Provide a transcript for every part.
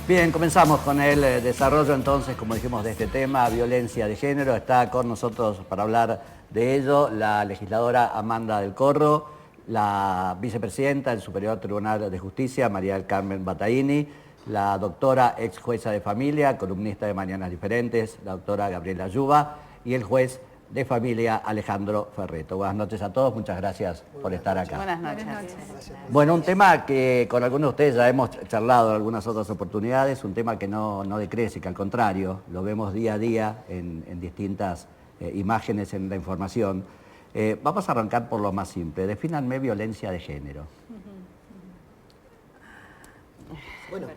Bien, comenzamos con el desarrollo entonces, como dijimos, de este tema, violencia de género. Está con nosotros para hablar de ello la legisladora Amanda del Corro, la vicepresidenta del Superior Tribunal de Justicia, María del Carmen Battaini, la doctora ex jueza de familia, columnista de Mañanas Diferentes, la doctora Gabriela Yuba, y el juez de familia Alejandro Ferreto. Buenas noches a todos, muchas gracias por estar acá. Buenas noches. Bueno, un tema que con algunos de ustedes ya hemos charlado en algunas otras oportunidades, un tema que no decrece, que al contrario, lo vemos día a día en distintas imágenes en la información. Vamos a arrancar por lo más simple. Defínanme violencia de género. Bueno,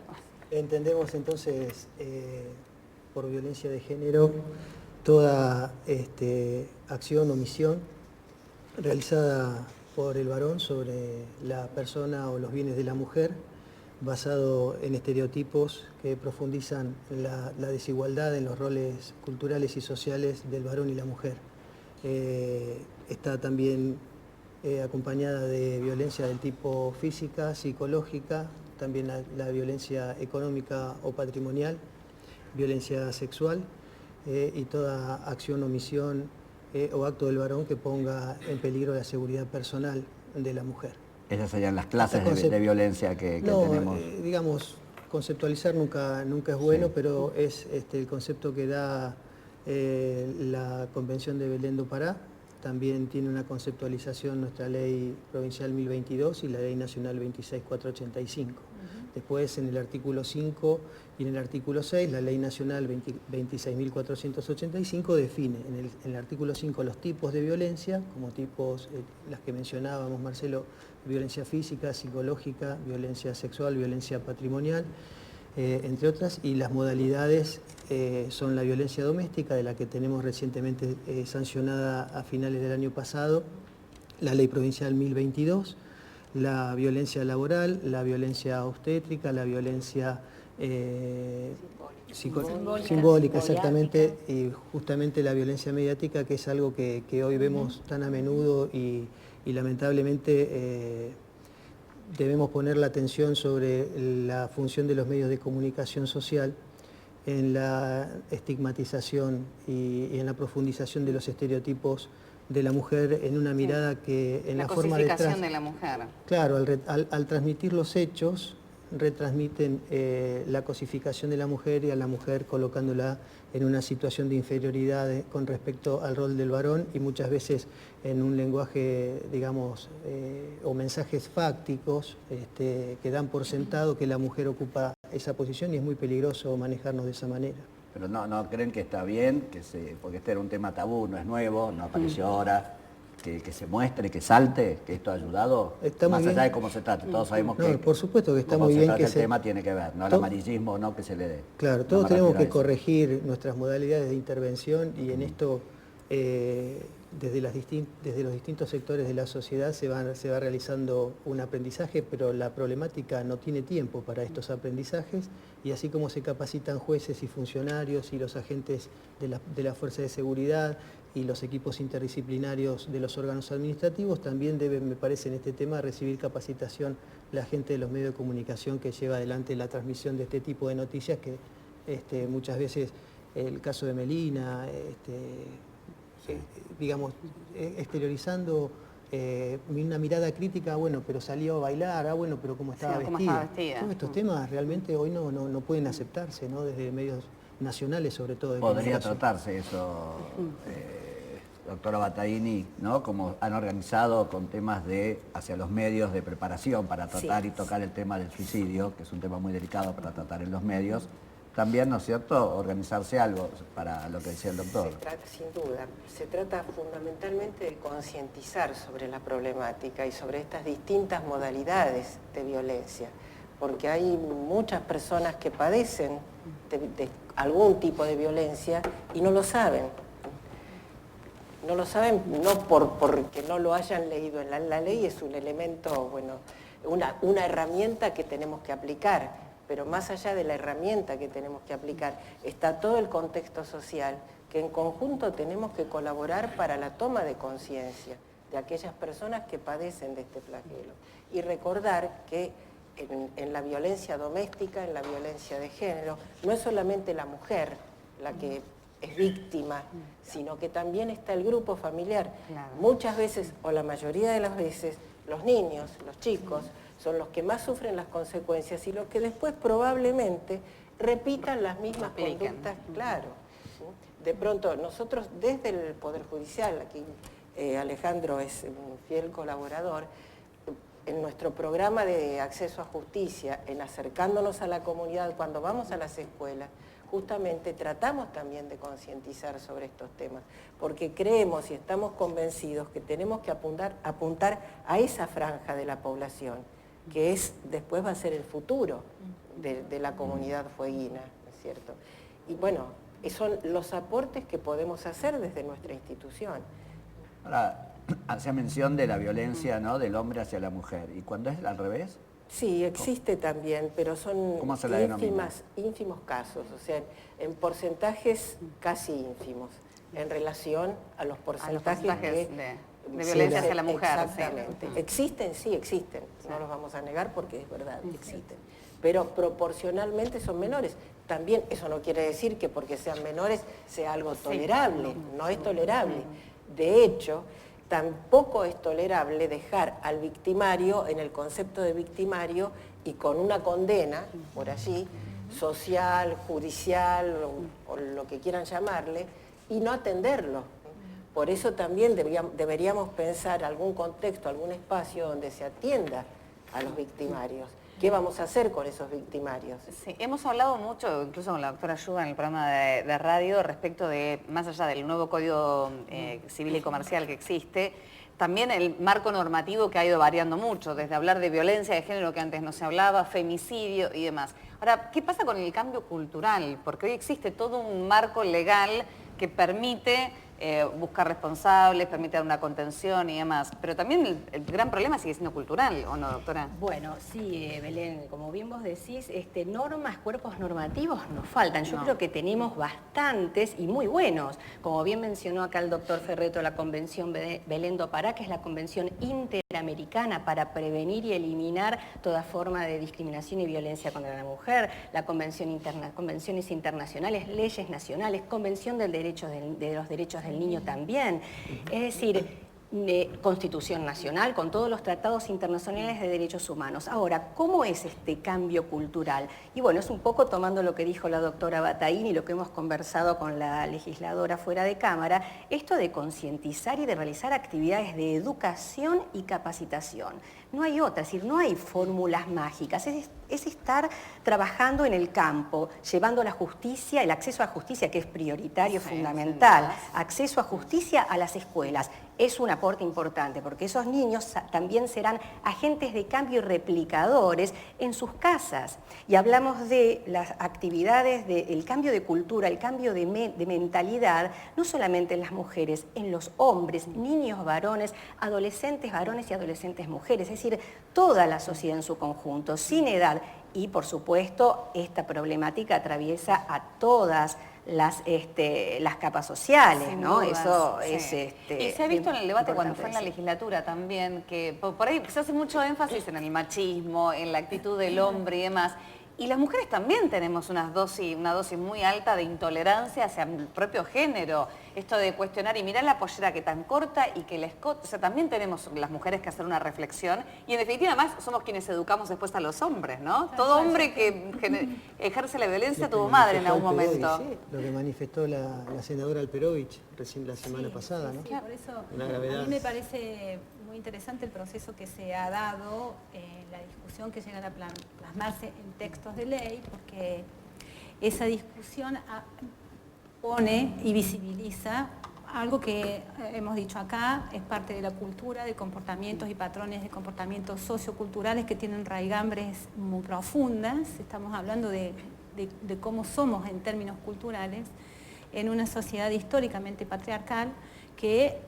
entendemos entonces por violencia de género toda acción o omisión realizada por el varón sobre la persona o los bienes de la mujer, basado en estereotipos que profundizan la desigualdad en los roles culturales y sociales del varón y la mujer. Está también acompañada de violencia del tipo física, psicológica, también la violencia económica o patrimonial, violencia sexual y toda acción, omisión o acto del varón que ponga en peligro la seguridad personal de la mujer. Esas serían las clases de violencia que tenemos. Digamos, conceptualizar nunca es bueno, sí. Pero es el concepto que da la Convención de Belén do Pará. También tiene una conceptualización nuestra ley provincial 1022 y la ley nacional 26485. Después, en el artículo 5 y en el artículo 6, la ley nacional 26.485 define en el artículo 5 los tipos de violencia, como tipos, las que mencionábamos, Marcelo, violencia física, psicológica, violencia sexual, violencia patrimonial, entre otras, y las modalidades son la violencia doméstica, de la que tenemos recientemente sancionada a finales del año pasado, la ley provincial 1022, la violencia laboral, la violencia obstétrica, la violencia simbólica, exactamente, y justamente la violencia mediática, que es algo que hoy vemos tan a menudo y lamentablemente debemos poner la atención sobre la función de los medios de comunicación social en la estigmatización y en la profundización de los estereotipos de la mujer en una mirada que en la forma de la mujer. Claro, al transmitir los hechos, retransmiten la cosificación de la mujer y a la mujer colocándola en una situación de inferioridad con respecto al rol del varón y muchas veces en un lenguaje, digamos, o mensajes fácticos que dan por sentado que la mujer ocupa esa posición y es muy peligroso manejarnos de esa manera. Pero no creen que está bien, porque este era un tema tabú, no es nuevo, no apareció ahora, que se muestre, que salte, que esto ha ayudado, más allá de cómo se trate. Todos sabemos que por supuesto que está muy bien que el tema tiene que ver, no el amarillismo, no que se le dé. Claro, todos tenemos que corregir nuestras modalidades de intervención y en esto desde los distintos sectores de la sociedad se va realizando un aprendizaje, pero la problemática no tiene tiempo para estos aprendizajes y así como se capacitan jueces y funcionarios y los agentes de la fuerza de seguridad y los equipos interdisciplinarios de los órganos administrativos, también deben, me parece, en este tema recibir capacitación la gente de los medios de comunicación que lleva adelante la transmisión de este tipo de noticias que muchas veces, el caso de Melina, digamos, exteriorizando una mirada crítica, bueno, pero salió a bailar, bueno, pero cómo estaba vestida. Todos estos temas realmente hoy no pueden aceptarse, ¿no? Desde medios nacionales sobre todo. Podría tratarse eso, doctora Battaini, ¿no? Como han organizado con temas hacia los medios de preparación para tratar y tocar el tema del suicidio, que es un tema muy delicado para tratar en los medios. También, ¿no es cierto?, organizarse algo para lo que decía el doctor. Sin duda, se trata fundamentalmente de concientizar sobre la problemática y sobre estas distintas modalidades de violencia, porque hay muchas personas que padecen de algún tipo de violencia y no lo saben. No lo saben no porque no lo hayan leído en la ley, es un elemento, bueno, una herramienta que tenemos que aplicar. Pero más allá de la herramienta que tenemos que aplicar, está todo el contexto social que en conjunto tenemos que colaborar para la toma de conciencia de aquellas personas que padecen de este flagelo. Y recordar que en la violencia doméstica, en la violencia de género, no es solamente la mujer la que es víctima, sino que también está el grupo familiar. Claro. Muchas veces, o la mayoría de las veces, los niños, los chicos, son los que más sufren las consecuencias y los que después probablemente repitan las mismas conductas, claro. De pronto, nosotros desde el Poder Judicial, aquí Alejandro es un fiel colaborador, en nuestro programa de acceso a justicia, en acercándonos a la comunidad, cuando vamos a las escuelas, justamente tratamos también de concientizar sobre estos temas, porque creemos y estamos convencidos que tenemos que apuntar a esa franja de la población, que después va a ser el futuro de la comunidad fueguina, ¿no es cierto? Y bueno, son los aportes que podemos hacer desde nuestra institución. Ahora, hacía mención de la violencia, ¿no?, del hombre hacia la mujer. ¿Y cuando es al revés? Sí, existe también, pero son ¿Cómo se la denomina? ínfimos casos, o sea, en porcentajes casi ínfimos, en relación a los porcentajes de violencia hacia la mujer. Exactamente. Sí. Existen, sí existen, no los vamos a negar porque es verdad, existen. Pero proporcionalmente son menores. También eso no quiere decir que porque sean menores sea algo tolerable, no es tolerable. De hecho, tampoco es tolerable dejar al victimario en el concepto de victimario y con una condena, por allí, social, judicial o lo que quieran llamarle, y no atenderlo. Por eso también deberíamos pensar algún contexto, algún espacio donde se atienda a los victimarios. ¿Qué vamos a hacer con esos victimarios? Sí, hemos hablado mucho, incluso con la doctora Yuga en el programa de radio, respecto de, más allá del nuevo Código Civil y Comercial que existe, también el marco normativo que ha ido variando mucho, desde hablar de violencia de género que antes no se hablaba, femicidio y demás. Ahora, ¿qué pasa con el cambio cultural? Porque hoy existe todo un marco legal que permite buscar responsables, permite dar una contención y demás, pero también el gran problema sigue siendo cultural, ¿o no, doctora? Bueno, sí, Belén, como bien vos decís, normas, cuerpos normativos nos faltan. Yo creo que tenemos bastantes y muy buenos. Como bien mencionó acá el doctor Ferretto, la Convención Belén do Pará, que es la Convención Interamericana para prevenir y eliminar toda forma de discriminación y violencia contra la mujer, la convenciones internacionales, leyes nacionales, Convención de los Derechos del Niño también. Es decir, Constitución Nacional, con todos los tratados internacionales de derechos humanos. Ahora, ¿cómo es este cambio cultural? Y bueno, es un poco tomando lo que dijo la doctora Bataín y lo que hemos conversado con la legisladora fuera de cámara, esto de concientizar y de realizar actividades de educación y capacitación. No hay otra, es decir, no hay fórmulas mágicas, es estar trabajando en el campo, llevando la justicia, el acceso a justicia, que es prioritario, fundamental, acceso a justicia a las escuelas. Es un aporte importante, porque esos niños también serán agentes de cambio y replicadores en sus casas. Y hablamos de las actividades, del cambio de cultura, el cambio de mentalidad, no solamente en las mujeres, en los hombres, niños varones, adolescentes varones y adolescentes mujeres, es decir, toda la sociedad en su conjunto, sin edad. Y, por supuesto, esta problemática atraviesa a todas las capas sociales, ¿no? Eso es y se ha visto en el debate cuando fue en la legislatura también, que por ahí se hace mucho énfasis en el machismo, en la actitud del hombre y demás. Y las mujeres también tenemos una dosis muy alta de intolerancia hacia el propio género. Esto de cuestionar y mirar la pollera que tan corta y que el escote. O sea, también tenemos las mujeres que hacer una reflexión. Y en definitiva, además, somos quienes educamos después a los hombres, ¿no? Todo hombre que ejerce la violencia tuvo madre en algún momento. Sí, lo que manifestó la senadora Alperovich recién la semana pasada, ¿no? Sí, por eso a mí me parece muy interesante el proceso que se ha dado, la discusión que llega a plasmarse en textos de ley, porque esa discusión pone y visibiliza algo que hemos dicho acá, es parte de la cultura, de comportamientos y patrones de comportamientos socioculturales que tienen raigambres muy profundas. Estamos hablando de cómo somos en términos culturales en una sociedad históricamente patriarcal que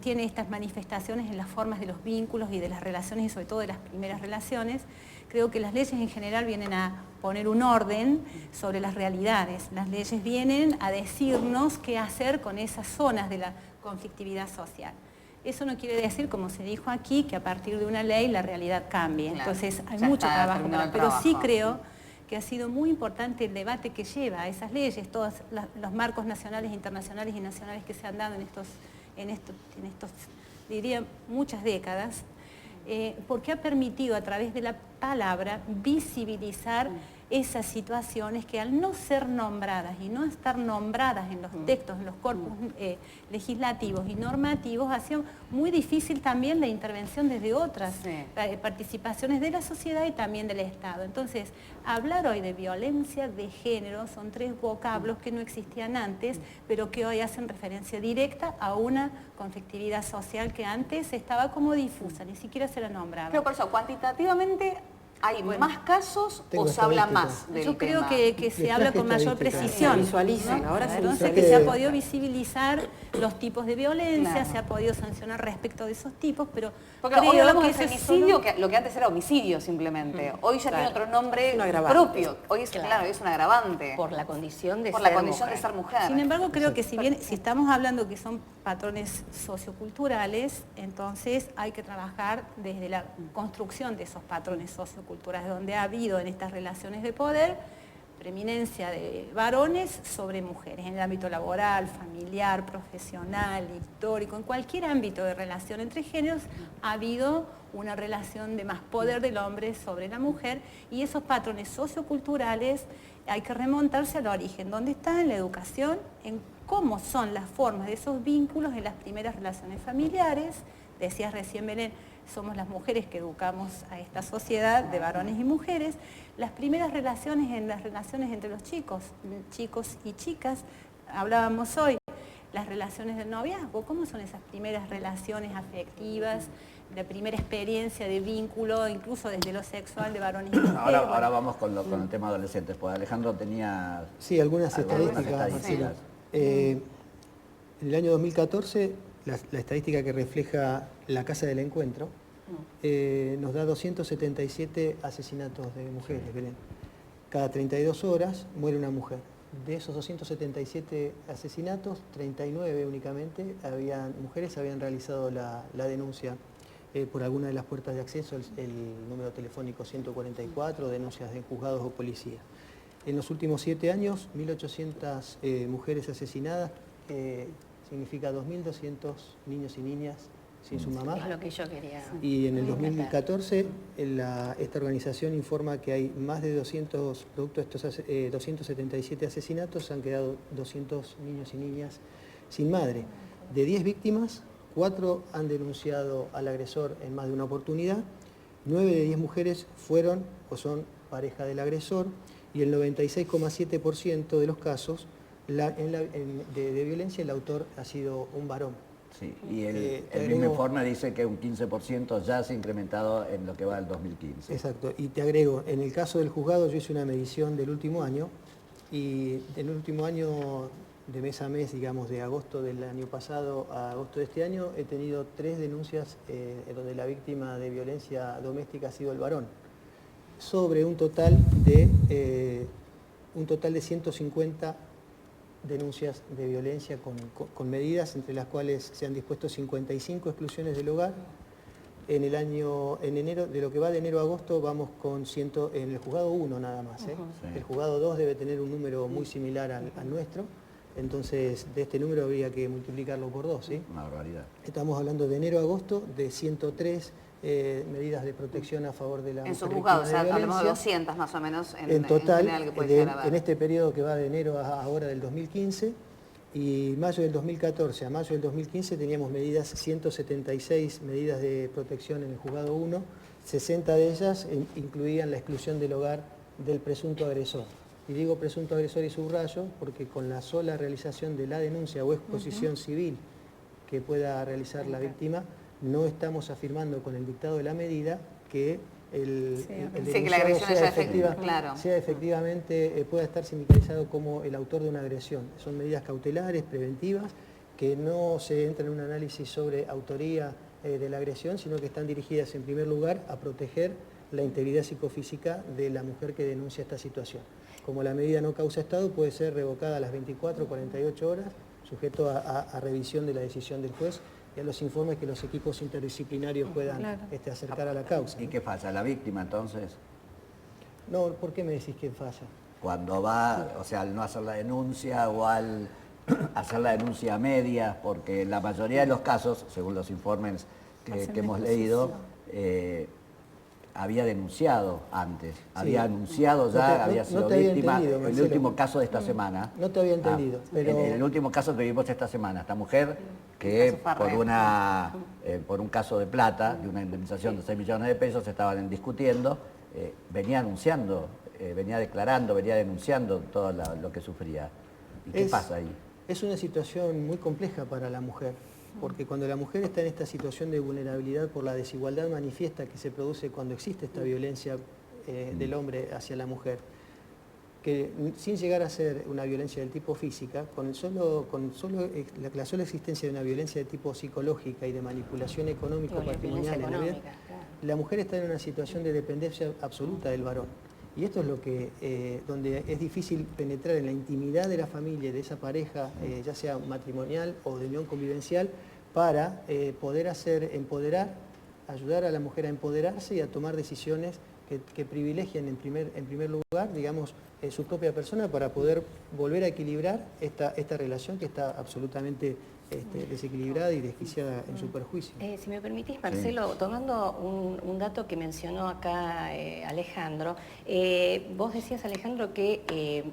tiene estas manifestaciones en las formas de los vínculos y de las relaciones y sobre todo de las primeras relaciones. Creo que las leyes en general vienen a poner un orden sobre las realidades. Las leyes vienen a decirnos qué hacer con esas zonas de la conflictividad social. Eso no quiere decir, como se dijo aquí, que a partir de una ley la realidad cambie. Claro. Entonces hay Ya mucho está trabajo, terminado el pero sí trabajo. creo que ha sido muy importante el debate que lleva a esas leyes, todos los marcos nacionales, internacionales y nacionales que se han dado en estos diría, muchas décadas, porque ha permitido a través de la palabra visibilizar esas situaciones que al no ser nombradas y no estar nombradas en los textos, en los corpus legislativos y normativos, hacía muy difícil también la intervención desde otras participaciones de la sociedad y también del Estado. Entonces, hablar hoy de violencia de género son 3 vocablos que no existían antes, pero que hoy hacen referencia directa a una conflictividad social que antes estaba como difusa, ni siquiera se la nombraba. Pero por eso, cuantitativamente, ¿hay más casos o se habla más del Yo creo tema? que se habla con mayor precisión. Se visualizan, ahora se Entonces, visualizan. que se ha podido visibilizar los tipos de violencia, Claro. se ha podido sancionar respecto de esos tipos, pero Porque hoy creo hablamos que de eso es femicidio, solo- que lo que antes era homicidio simplemente. Hoy ya tiene otro nombre Un agravante. propio. Hoy es, Claro. claro, es un agravante. Por la condición de Por ser la condición mujer. de ser mujer. Sin embargo, creo que si estamos hablando que son patrones socioculturales, entonces hay que trabajar desde la construcción de esos patrones socioculturales, donde ha habido en estas relaciones de poder preeminencia de varones sobre mujeres, en el ámbito laboral, familiar, profesional, histórico, en cualquier ámbito de relación entre géneros ha habido una relación de más poder del hombre sobre la mujer, y esos patrones socioculturales hay que remontarse al origen, ¿dónde está? En la educación, en cómo son las formas de esos vínculos en las primeras relaciones familiares. Decías recién, Belén, somos las mujeres que educamos a esta sociedad de varones y mujeres. Las primeras relaciones en las relaciones entre los chicos y chicas, hablábamos hoy, las relaciones del noviazgo, ¿cómo son esas primeras relaciones afectivas, la primera experiencia de vínculo, incluso desde lo sexual de varones y mujeres? Ahora vamos con el tema adolescentes, pues Alejandro tenía... Sí, algunas Algunas estadísticas. estadísticas. En el año 2014, la estadística que refleja la Casa del Encuentro nos da 277 asesinatos de mujeres, Belén. Cada 32 horas muere una mujer. De esos 277 asesinatos, 39 únicamente mujeres habían realizado la denuncia por alguna de las puertas de acceso, el número telefónico 144, denuncias en juzgados o policía. En los últimos 7 años, 1.800 mujeres asesinadas, significa 2.200 niños y niñas sin su mamá. Es lo que yo quería. Y en el 2014, esta organización informa que hay más de 200, producto de estos 277 asesinatos, han quedado 200 niños y niñas sin madre. De 10 víctimas, 4 han denunciado al agresor en más de una oportunidad, 9 de 10 mujeres fueron o son pareja del agresor, y el 96,7% de los casos de violencia el autor ha sido un varón. Sí, y el te mismo agrego- informe dice que un 15% ya se ha incrementado en lo que va del 2015. Exacto, y te agrego, en el caso del juzgado yo hice una medición del último año, y en el último año, de mes a mes, digamos, de agosto del año pasado a agosto de este año, he tenido 3 denuncias donde la víctima de violencia doméstica ha sido el varón, sobre un total de 150 denuncias de violencia con medidas, entre las cuales se han dispuesto 55 exclusiones del hogar. En enero, de lo que va de enero a agosto, vamos con en el juzgado 1 nada más. Sí. El juzgado 2 debe tener un número muy similar al nuestro, entonces de este número habría que multiplicarlo por 2, ¿sí? Una barbaridad. Estamos hablando de enero a agosto de 103 medidas de protección a favor de la En mujer sus víctima juzgados, o sea, de hablamos de violencia. 200 más o menos En total, general que puede llegar a haber. en este periodo que va de enero a ahora del 2015, y mayo del 2014 a mayo del 2015 teníamos 176 medidas de protección en el juzgado 1, 60 de ellas incluían la exclusión del hogar del presunto agresor. Y digo presunto agresor y subrayo porque con la sola realización de la denuncia o exposición civil que pueda realizar la víctima, no estamos afirmando con el dictado de la medida que el Sí, que la agresión sea sea efectiva, claro. sea efectivamente, pueda estar sindicalizado como el autor de una agresión. Son medidas cautelares, preventivas, que no se entra en un análisis sobre autoría de la agresión, sino que están dirigidas en primer lugar a proteger la integridad psicofísica de la mujer que denuncia esta situación. Como la medida no causa estado, puede ser revocada a las 24 o 48 horas, sujeto a revisión de la decisión del juez y a los informes que los equipos interdisciplinarios puedan Claro. acercar a la causa. ¿Y qué falla? ¿La víctima entonces? No, ¿por qué me decís que falla? Cuando va, o sea, al no hacer la denuncia o al hacer la denuncia a medias, porque en la mayoría de los casos, según los informes que hemos leído, había denunciado antes, había anunciado ya, había sido víctima. En el último caso de esta semana. No te había entendido, pero... En el último caso que vimos esta semana, esta mujer que por un caso de plata, de una indemnización de 6 millones de pesos, estaban discutiendo, venía anunciando, venía declarando, venía denunciando todo lo que sufría. ¿Y qué pasa ahí? Es una situación muy compleja para la mujer, porque cuando la mujer está en esta situación de vulnerabilidad por la desigualdad manifiesta que se produce cuando existe esta violencia del hombre hacia la mujer, que sin llegar a ser una violencia del tipo física, la sola existencia de una violencia de tipo psicológica y de manipulación económica patrimonial en la vida, la mujer está en una situación de dependencia absoluta del varón. Y esto es lo que, donde es difícil penetrar en la intimidad de la familia, de esa pareja, ya sea matrimonial o de unión convivencial, para poder ayudar a la mujer a empoderarse y a tomar decisiones que privilegien en primer lugar, digamos, su propia persona para poder volver a equilibrar esta relación que está absolutamente desequilibrada y desquiciada en su perjuicio. Si me permitís, Marcelo, tomando un dato que mencionó acá Alejandro, vos decías, Alejandro, que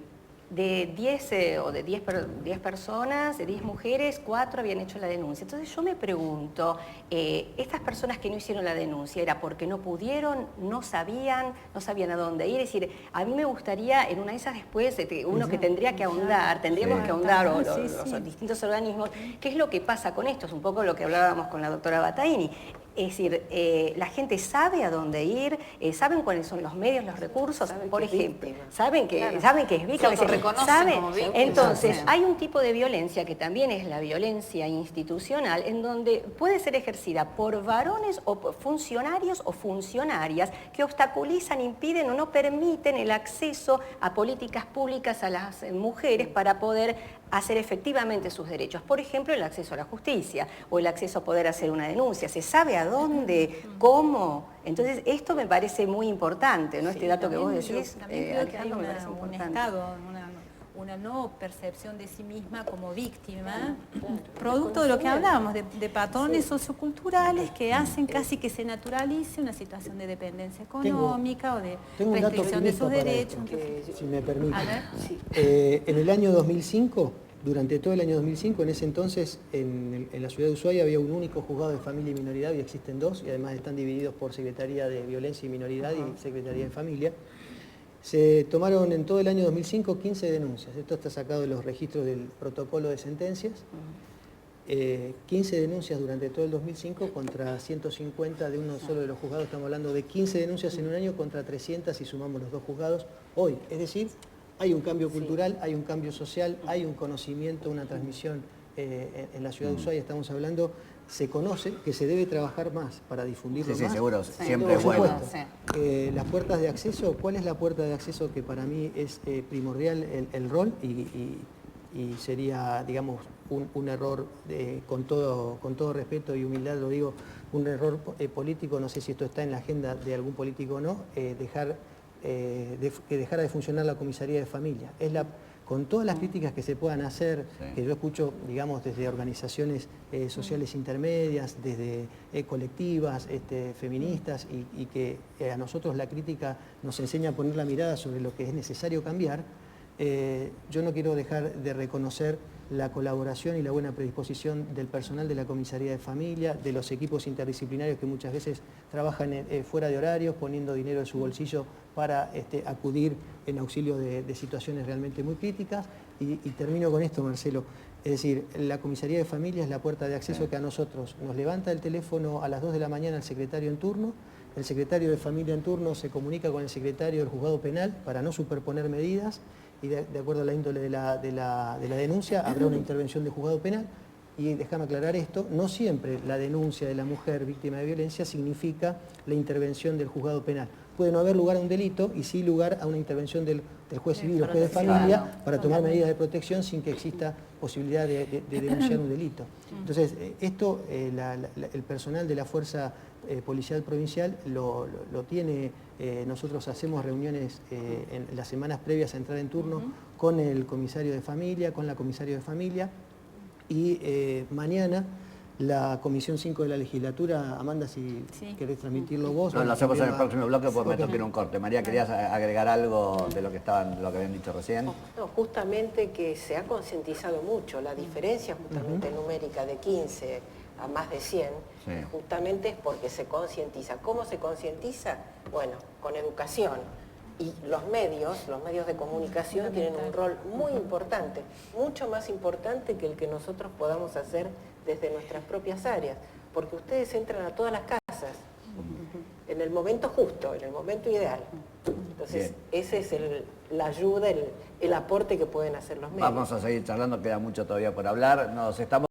de 10 personas, de 10 mujeres, 4 habían hecho la denuncia. Entonces yo me pregunto, estas personas que no hicieron la denuncia, ¿era porque no pudieron, no sabían a dónde ir? Es decir, a mí me gustaría, en una de esas después, uno que tendría que ahondar, tendríamos que ahondar, o los distintos organismos, ¿qué es lo que pasa con esto? Es un poco lo que hablábamos con la doctora Battaini. Es decir, la gente sabe a dónde ir, saben cuáles son los medios, los recursos, por ejemplo, saben que es víctima, como víctima. Entonces, hay un tipo de violencia que también es la violencia institucional, en donde puede ser ejercida por varones o por funcionarios o funcionarias que obstaculizan, impiden o no permiten el acceso a políticas públicas a las mujeres para poder hacer efectivamente sus derechos. Por ejemplo, el acceso a la justicia o el acceso a poder hacer una denuncia. ¿Se sabe a dónde? ¿Cómo? Entonces, esto me parece muy importante, ¿no? Este dato que vos decís, también creo que hay Alejandro, me parece un importante. estado, una no percepción de sí misma como víctima, producto de lo que hablábamos, de patrones socioculturales que hacen casi que se naturalice una situación de dependencia económica o de restricción de sus derechos. Si me permite. A ver. En el año 2005, durante todo el año 2005, en ese entonces, en la ciudad de Ushuaia había un único juzgado de familia y minoridad, y existen 2, y además están divididos por Secretaría de Violencia y Minoridad y Secretaría de Familia. Se tomaron en todo el año 2005 15 denuncias. Esto está sacado de los registros del protocolo de sentencias. 15 denuncias durante todo el 2005 contra 150 de uno solo de los juzgados. Estamos hablando de 15 denuncias en un año contra 300 si sumamos los 2 juzgados hoy. Es decir, hay un cambio cultural, hay un cambio social, hay un conocimiento, una transmisión en la ciudad de Ushuaia. Estamos hablando, se conoce que se debe trabajar más para difundirlo más. Sí, seguro, siempre es Por bueno. supuesto. Las puertas de acceso, ¿cuál es la puerta de acceso que para mí es primordial el rol y sería, digamos, un error, con todo respeto y humildad lo digo, un error político, no sé si esto está en la agenda de algún político o no, que dejara de funcionar la comisaría de familia. Con todas las críticas que se puedan hacer, que yo escucho, digamos, desde organizaciones sociales intermedias, desde colectivas, feministas, y que a nosotros la crítica nos enseña a poner la mirada sobre lo que es necesario cambiar, yo no quiero dejar de reconocer la colaboración y la buena predisposición del personal de la comisaría de familia, de los equipos interdisciplinarios que muchas veces trabajan fuera de horarios, poniendo dinero de su bolsillo para acudir en auxilio de situaciones realmente muy críticas. Y termino con esto, Marcelo. Es decir, la comisaría de familia es la puerta de acceso que a nosotros nos levanta el teléfono a las 2 de la mañana el secretario en turno. El secretario de familia en turno se comunica con el secretario del juzgado penal para no superponer medidas, y de acuerdo a la índole de la denuncia habrá una intervención del juzgado penal. Y déjame aclarar esto, no siempre la denuncia de la mujer víctima de violencia significa la intervención del juzgado penal. puede no haber lugar a un delito y sí lugar a una intervención del juez civil o juez de familia para tomar medidas de protección sin que exista posibilidad de denunciar un delito. Entonces, esto el personal de la Fuerza Policial Provincial lo tiene. Nosotros hacemos reuniones en las semanas previas a entrar en turno con el comisario de familia, con la comisaria de familia, y mañana la Comisión 5 de la Legislatura, Amanda, si querés transmitirlo vos. No, lo hacemos en el próximo bloque porque me Ok. toca ir a un corte. María, ¿querías agregar algo de lo que habían dicho recién? No, justamente que se ha concientizado mucho la diferencia justamente numérica de 15 a más de 100, Sí. justamente es porque se concientiza. ¿Cómo se concientiza? Bueno, con educación. Y los medios de comunicación tienen un rol muy importante, mucho más importante que el que nosotros podamos hacer desde nuestras propias áreas, porque ustedes entran a todas las casas en el momento justo, en el momento ideal. Entonces, ese es la ayuda, el aporte que pueden hacer los medios. Vamos a seguir charlando, queda mucho todavía por hablar. Nos estamos